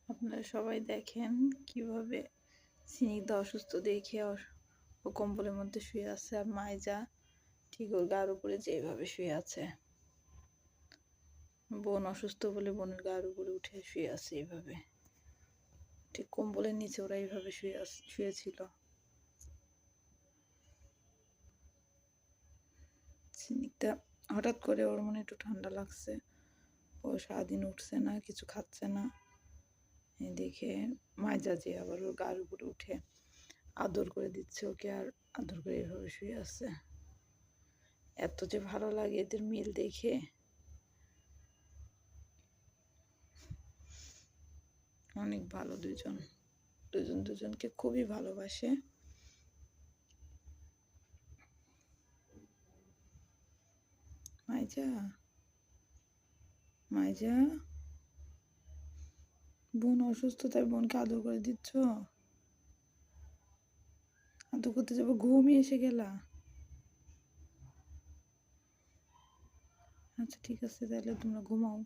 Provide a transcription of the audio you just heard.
আপনারা সবাই দেখেন কিভাবে স্নিগ্ধা অসুস্থ দেখে ও কম্বলের মধ্যে শুয়ে আছে, আর মাইজা ঠিক ওর গার উপরে যেভাবে শুয়ে আছে। বোন অসুস্থ বলে বোনের গার উপরে উঠে শুয়ে আছে এইভাবে, ঠিক কম্বলের নিচে ওরা এইভাবে শুয়েছিল। স্নিগ্ধা হঠাৎ করে ওর মনে একটু ঠান্ডা লাগছে, ও সারাদিন উঠছে না, কিছু খাচ্ছে না, দেখে মাইজা যে আবার ওর গার উপরে উঠে আদর করে দিচ্ছে ওকে, আর আদর করে এভাবে শুয়ে আছে। এত যে ভালো লাগে এদের মিল দেখে, অনেক ভালো। দুজন দুজনকে খুবই ভালোবাসে। মাইজা, মাইজা, বোন অসুস্থ তাই বোনকে আদর করে দিচ্ছ? আদর করতে যাবো, ঘুমিয়ে এসে গেলা? আচ্ছা ঠিক আছে, তাহলে তোমরা ঘুমাও।